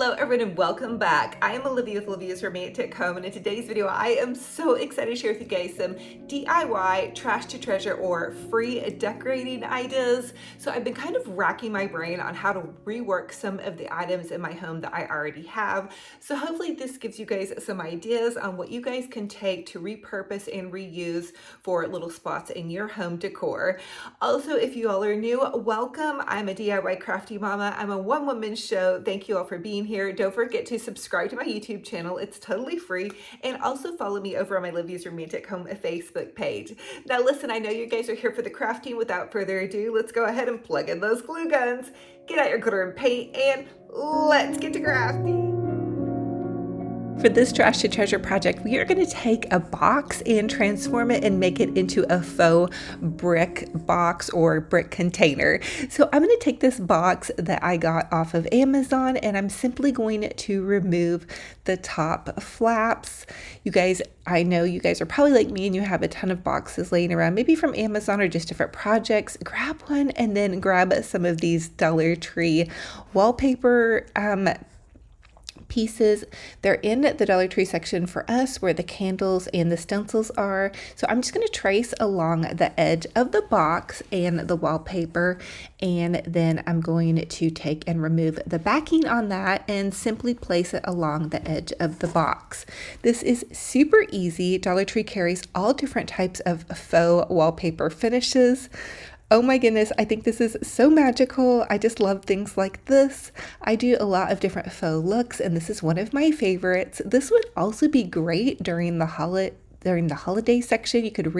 Hello everyone and welcome back. I am Olivia with Olivia's Romantic Home, and in today's video I am so excited to share with you guys some DIY trash to treasure or free decorating ideas. So I've been kind of racking my brain on how to rework some of the items in my home that I already have. So hopefully this gives you guys some ideas on what you guys can take to repurpose and reuse for little spots in your home decor. Also, if you all are new, welcome. I'm a DIY crafty mama. I'm a one-woman show. Thank you all for being here. Don't forget to subscribe to my YouTube channel. It's totally free. And also follow me over on my Olivia's Romantic Home Facebook page. Now listen, I know you guys are here for the crafting. Without further ado, let's go ahead and plug in those glue guns. Get out your glitter and paint and let's get to crafting. For this trash to treasure project, we are going to take a box and transform it and make it into a faux brick box or brick container. So I'm going to take this box that I got off of Amazon and I'm simply going to remove the top flaps. You guys, I know you guys are probably like me and you have a ton of boxes laying around, maybe from Amazon or just different projects. Grab one and then grab some of these Dollar Tree wallpaper pieces. They're in the Dollar Tree section for us where the candles and the stencils are. So I'm just going to trace along the edge of the box and the wallpaper, and then I'm going to take and remove the backing on that and simply place it along the edge of the box. This is super easy. Dollar Tree carries all different types of faux wallpaper finishes. Oh my goodness, I think this is so magical. I just love things like this. I do a lot of different faux looks, and this is one of my favorites. This would also be great during the holiday section. You could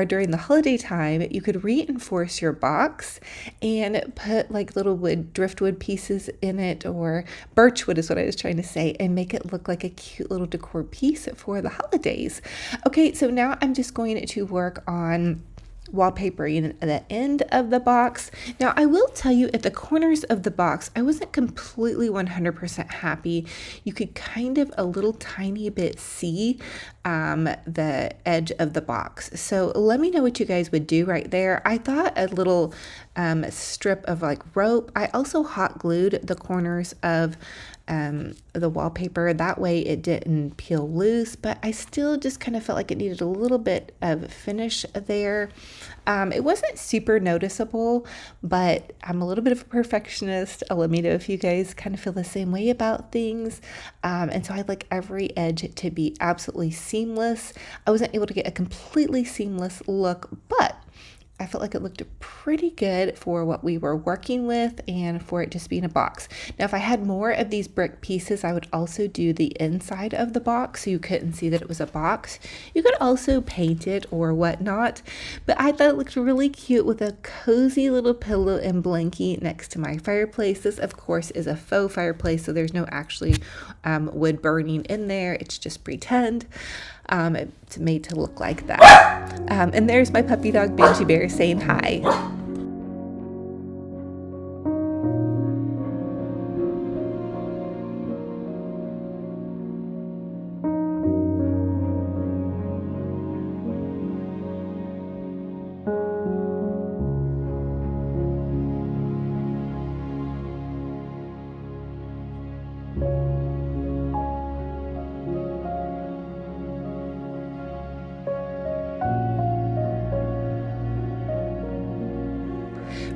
during the holiday time, you could reinforce your box and put like little driftwood pieces in it, or birchwood is what I was trying to say, and make it look like a cute little decor piece for the holidays. Okay, so now I'm just going to work on wallpapering the end of the box. Now I will tell you, at the corners of the box I wasn't completely 100% happy. You could kind of a little tiny bit see the edge of the box. So let me know what you guys would do right there. I thought a little strip of like rope. I also hot glued the corners of the wallpaper, that way it didn't peel loose, but I still just kind of felt like it needed a little bit of finish there. It wasn't super noticeable, but I'm a little bit of a perfectionist. Let me know if you guys kind of feel the same way about things. And so I'd like every edge to be absolutely seamless. I wasn't able to get a completely seamless look, but I felt like it looked pretty good for what we were working with and for it just being a box. Now, if I had more of these brick pieces, I would also do the inside of the box so you couldn't see that it was a box. You could also paint it or whatnot, but I thought it looked really cute with a cozy little pillow and blankie next to my fireplace. This, of course, is a faux fireplace, so there's no actually wood burning in there. It's just pretend. It's made to look like that. And there's my puppy dog Benji Bear saying hi.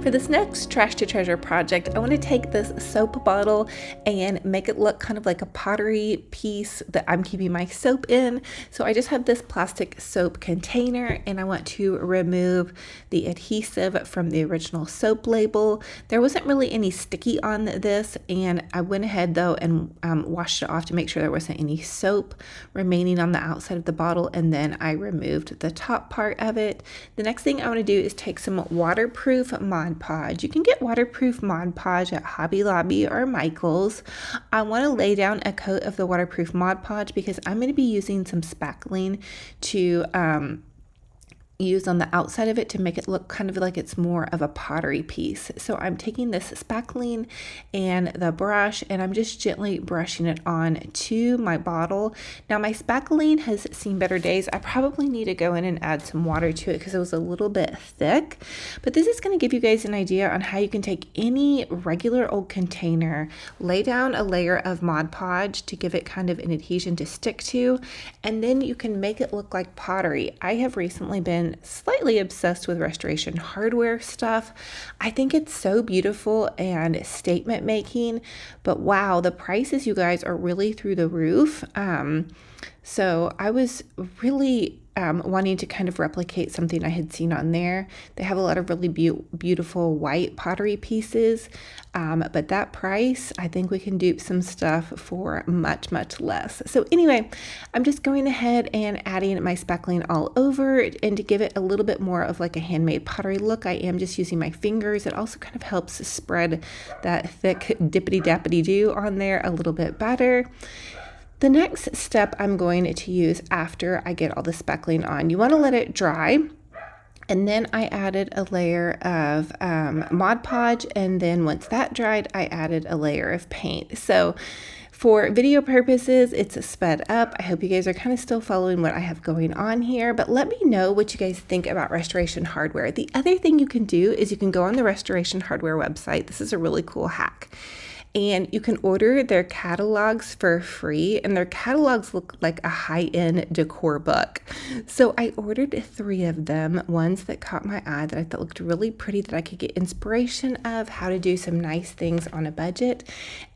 For this next trash to treasure project, I want to take this soap bottle and make it look kind of like a pottery piece that I'm keeping my soap in. So I just have this plastic soap container and I want to remove the adhesive from the original soap label. There wasn't really any sticky on this, and I went ahead though and washed it off to make sure there wasn't any soap remaining on the outside of the bottle, and then I removed the top part of it. The next thing I want to do is take some waterproof Mod Podge. You can get waterproof Mod Podge at Hobby Lobby or Michael's. I want to lay down a coat of the waterproof Mod Podge because I'm going to be using some spackling to use on the outside of it to make it look kind of like it's more of a pottery piece. So I'm taking this spackling and the brush, and I'm just gently brushing it on to my bottle. Now my spackling has seen better days. I probably need to go in and add some water to it because it was a little bit thick, but this is going to give you guys an idea on how you can take any regular old container, lay down a layer of Mod Podge to give it kind of an adhesion to stick to, and then you can make it look like pottery. I have recently been slightly obsessed with restoration hardware stuff. I think it's so beautiful and statement making, but wow, the prices, you guys, are really through the roof. So I was really wanting to kind of replicate something I had seen on there. They have a lot of really beautiful white pottery pieces, but that price, I think we can dupe some stuff for much, much less. So anyway, I'm just going ahead and adding my spackling all over, and to give it a little bit more of like a handmade pottery look, I am just using my fingers. It also kind of helps spread that thick dippity-dappity-do on there a little bit better. The next step I'm going to use after I get all the spackling on, you want to let it dry. And then I added a layer of Mod Podge, and then once that dried, I added a layer of paint. So for video purposes, it's sped up. I hope you guys are kind of still following what I have going on here, but let me know what you guys think about restoration hardware. The other thing you can do is you can go on the restoration hardware website. This is a really cool hack. And you can order their catalogs for free, and their catalogs look like a high-end decor book. So I ordered 3 of them, ones that caught my eye that I thought looked really pretty, that I could get inspiration of how to do some nice things on a budget,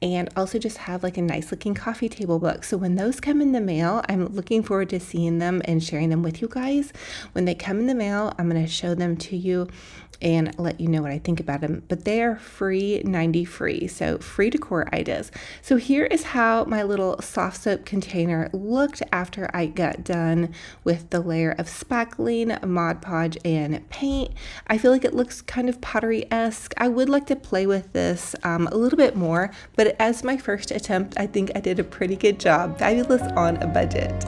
and also just have like a nice looking coffee table book. So when those come in the mail, I'm looking forward to seeing them and sharing them with you guys. When they come in the mail, I'm going to show them to you and let you know what I think about them. But they are free, 90 free, so free decor ideas. So here is how my little soft soap container looked after I got done with the layer of spackling, Mod Podge, and paint. I feel like it looks kind of pottery-esque. I would like to play with this a little bit more, but as my first attempt, I think I did a pretty good job. Fabulous on a budget.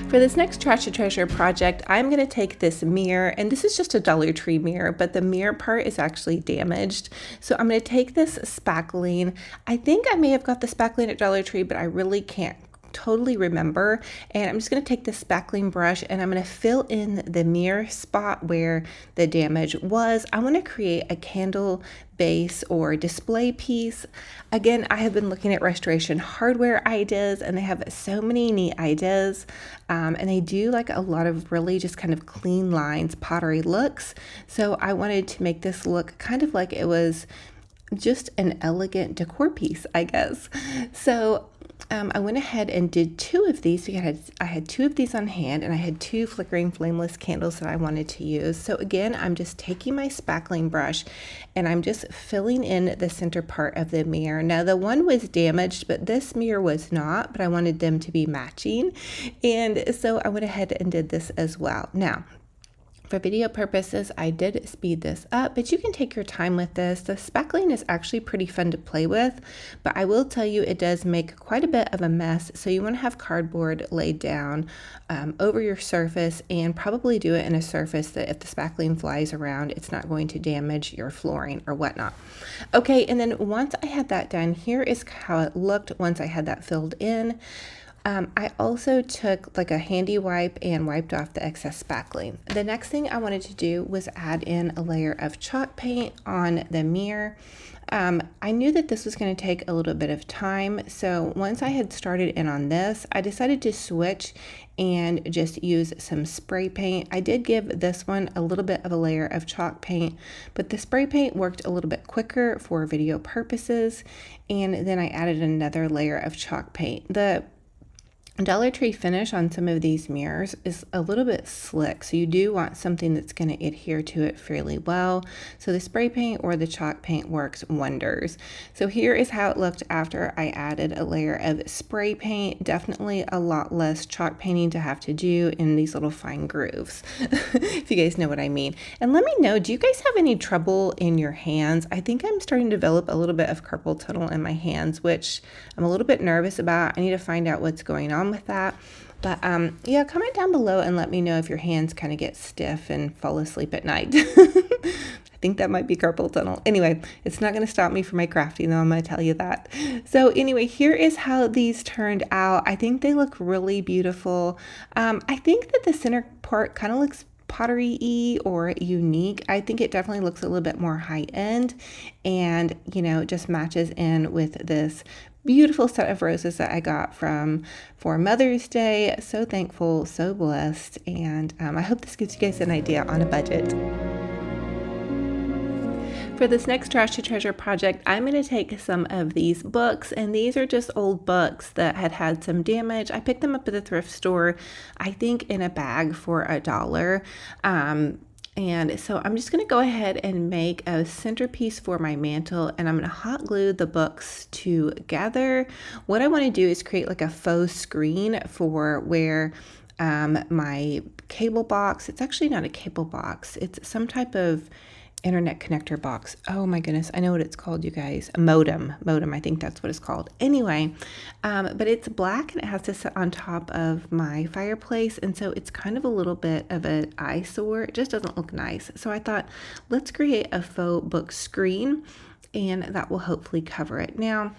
For this next Trash to Treasure project, I'm going to take this mirror, and this is just a Dollar Tree mirror, but the mirror part is actually damaged. So I'm going to take this spackling. I think I may have got the spackling at Dollar Tree, but I really can't totally remember. And I'm just going to take this spackling brush, and I'm going to fill in the mirror spot where the damage was. I want to create a candle base or display piece. Again, I have been looking at restoration hardware ideas, and they have so many neat ideas, and they do like a lot of really just kind of clean lines, pottery looks. So I wanted to make this look kind of like it was just an elegant decor piece, I guess. So I went ahead and did 2 of these because I had 2 of these on hand, and I had 2 flickering flameless candles that I wanted to use. So again, I'm just taking my spackling brush, and I'm just filling in the center part of the mirror. Now the one was damaged, but this mirror was not, but I wanted them to be matching. And so I went ahead and did this as well. Now, for video purposes, I did speed this up, but you can take your time with this. The spackling is actually pretty fun to play with, but I will tell you it does make quite a bit of a mess. So you want to have cardboard laid down over your surface, and probably do it in a surface that if the spackling flies around, it's not going to damage your flooring or whatnot. Okay, and then once I had that done, here is how it looked once I had that filled in. I also took like a handy wipe and wiped off the excess spackling. The next thing I wanted to do was add in a layer of chalk paint on the mirror. I knew that this was going to take a little bit of time, so once I had started in on this, I decided to switch and just use some spray paint. I did give this one a little bit of a layer of chalk paint, but the spray paint worked a little bit quicker for video purposes, and then I added another layer of chalk paint. The Dollar Tree finish on some of these mirrors is a little bit slick, so you do want something that's going to adhere to it fairly well. So the spray paint or the chalk paint works wonders. So here is how it looked after I added a layer of spray paint. Definitely a lot less chalk painting to have to do in these little fine grooves, if you guys know what I mean. And let me know, do you guys have any trouble in your hands? I think I'm starting to develop a little bit of carpal tunnel in my hands, which I'm a little bit nervous about. I need to find out what's going on. on with that. But yeah, comment down below and let me know if your hands kind of get stiff and fall asleep at night. I think that might be carpal tunnel. Anyway, it's not going to stop me from my crafting though, I'm going to tell you that. So anyway, here is how these turned out. I think they look really beautiful. I think that the center part kind of looks pottery-y or unique. I think it definitely looks a little bit more high-end, and you know, it just matches in with this beautiful set of roses that I got for Mother's Day. So thankful, so blessed, and I hope this gives you guys an idea on a budget. For this next Trash to Treasure project, I'm going to take some of these books, and these are just old books that had some damage. I picked them up at the thrift store, I think in a bag for $1. And so I'm just going to go ahead and make a centerpiece for my mantle, and I'm going to hot glue the books together. What I want to do is create like a faux screen for where my cable box, it's actually not a cable box, it's some type of internet connector box. Oh my goodness, I know what it's called, you guys. A modem, I think that's what it's called. Anyway, but it's black and it has to sit on top of my fireplace, and so it's kind of a little bit of an eyesore. It just doesn't look nice. So I thought, let's create a faux book screen, and that will hopefully cover it. Now,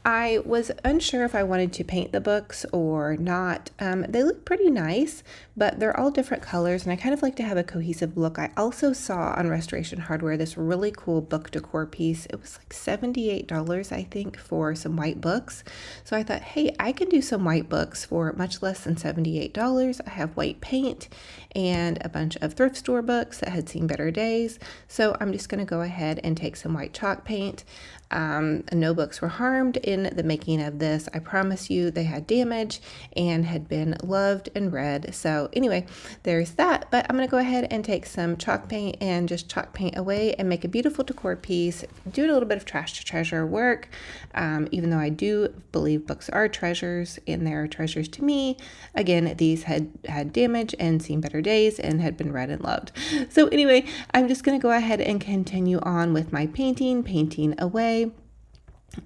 I was unsure if I wanted to paint the books or not. They look pretty nice, but they're all different colors, and I kind of like to have a cohesive look. I also saw on Restoration Hardware this really cool book decor piece. It was like $78, I think, for some white books. So I thought, hey, I can do some white books for much less than $78. I have white paint and a bunch of thrift store books that had seen better days. So I'm just going to go ahead and take some white chalk paint. No books were harmed in the making of this. I promise you, they had damage and had been loved and read. So anyway, there's that. But I'm going to go ahead and take some chalk paint and just chalk paint away and make a beautiful decor piece. Doing a little bit of trash to treasure work, even though I do believe books are treasures and they're treasures to me. Again, these had damage and seen better days and had been read and loved. So anyway, I'm just going to go ahead and continue on with my painting away.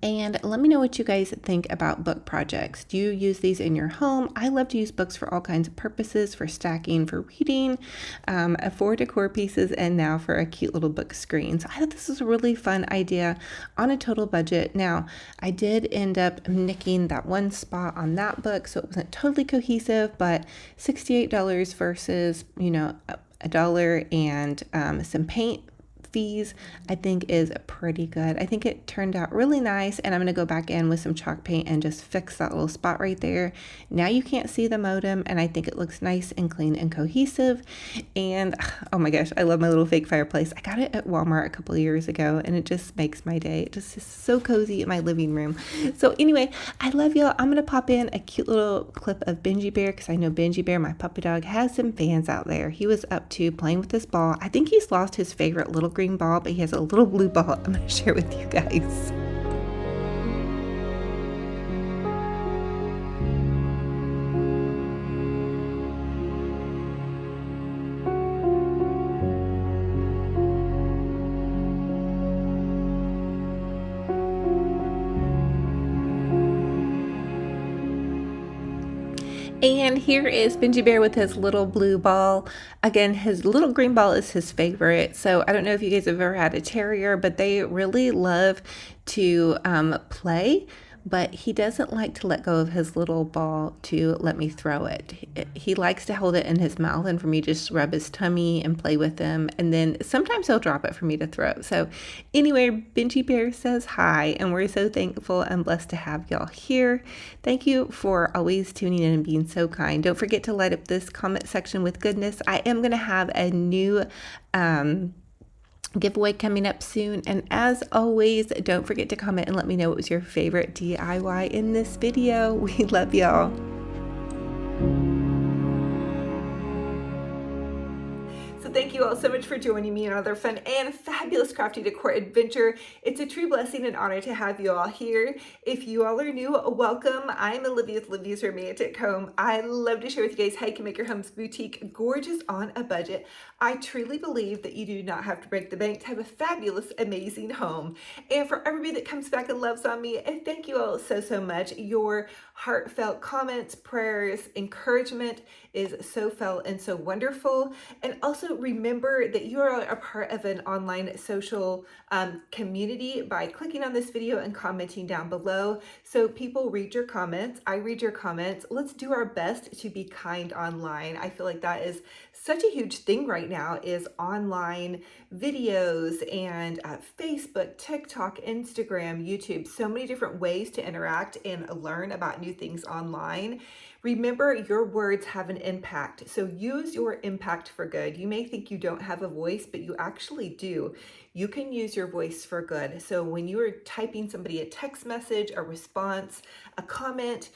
And let me know what you guys think about book projects. Do you use these in your home? I love to use books for all kinds of purposes, for stacking, for reading, for decor pieces, and now for a cute little book screen. So I thought this was a really fun idea on a total budget. Now, I did end up nicking that one spot on that book, so it wasn't totally cohesive, but $68 versus, you know, $1 and some paint fees, I think is pretty good. I think it turned out really nice, and I'm going to go back in with some chalk paint and just fix that little spot right there. Now you can't see the modem, and I think it looks nice and clean and cohesive. And oh my gosh, I love my little fake fireplace. I got it at Walmart a couple of years ago, and it just makes my day. It just is so cozy in my living room. So anyway, I love y'all. I'm going to pop in a cute little clip of Benji Bear, because I know Benji Bear, my puppy dog, has some fans out there. He was up to playing with this ball. I think he's lost his favorite little green ball, but he has a little blue ball I'm going to share with you guys. And here is Benji Bear with his little blue ball. Again, his little green ball is his favorite. So I don't know if you guys have ever had a terrier, but they really love to play. But he doesn't like to let go of his little ball to let me throw it. He likes to hold it in his mouth and for me just to rub his tummy and play with him. And then sometimes he'll drop it for me to throw. So anyway, Benji Bear says hi, and we're so thankful and blessed to have y'all here. Thank you for always tuning in and being so kind. Don't forget to light up this comment section with goodness. I am going to have a new giveaway coming up soon, and as always, don't forget to comment and let me know what was your favorite DIY in this video. We love y'all. So thank you you all so much for joining me on another fun and fabulous crafty decor adventure. It's a true blessing and honor to have you all here. If you all are new, welcome. I'm Olivia with Olivia's Romantic Home. I love to share with you guys how you can make your home's boutique gorgeous on a budget. I truly believe that you do not have to break the bank to have a fabulous, amazing home. And for everybody that comes back and loves on me, thank you all so much. Your heartfelt comments, prayers, encouragement is so felt and so wonderful. And also remember that you are a part of an online social community by clicking on this video and commenting down below. So people read your comments, I read your comments. Let's do our best to be kind online. I feel like that is such a huge thing right now, is online videos and Facebook, TikTok, Instagram, YouTube, so many different ways to interact and learn about new things online. Remember, your words have an impact, so use your impact for good. You may think you don't have a voice, but you actually do. You can use your voice for good. So when you are typing somebody a text message, a response, a comment,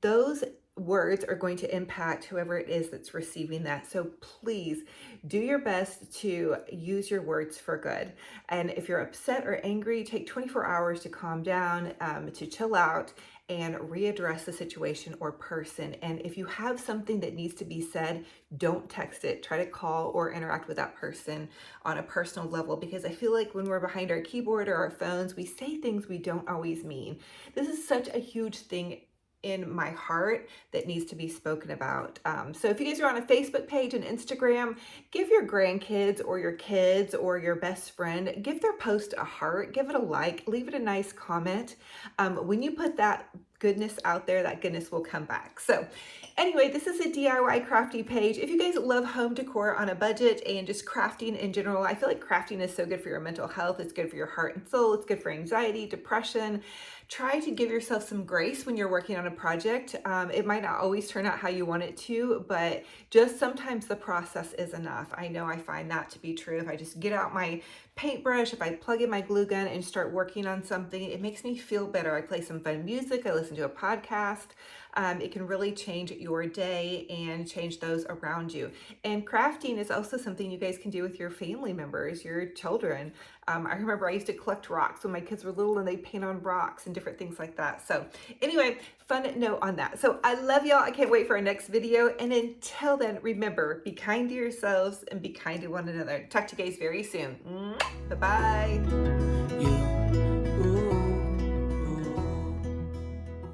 those words are going to impact whoever it is that's receiving that. So please do your best to use your words for good. And if you're upset or angry, take 24 hours to calm down, to chill out and readdress the situation or person. And if you have something that needs to be said, don't text it. Try to call or interact with that person on a personal level, because I feel like when we're behind our keyboard or our phones, we say things we don't always mean. This is such a huge thing in my heart that needs to be spoken about. So if you guys are on a Facebook page and Instagram, give your grandkids or your kids or your best friend, give their post a heart, give it a like, leave it a nice comment. When you put that goodness out there, that goodness will come back. So anyway, this is a DIY crafty page. If you guys love home decor on a budget and just crafting in general, I feel like crafting is so good for your mental health. It's good for your heart and soul. It's good for anxiety, depression. Try to give yourself some grace when you're working on a project. It might not always turn out how you want it to, but just sometimes the process is enough. I know I find that to be true. If I just get out my paintbrush, if I plug in my glue gun and start working on something, it makes me feel better. I play some fun music, I listen to a podcast. It can really change your day and change those around you. And crafting is also something you guys can do with your family members, your children. I remember I used to collect rocks when my kids were little and they paint on rocks and different things like that. So anyway, fun note on that. So I love y'all. I can't wait for our next video. And until then, remember, be kind to yourselves and be kind to one another. Talk to you guys very soon. Bye-bye.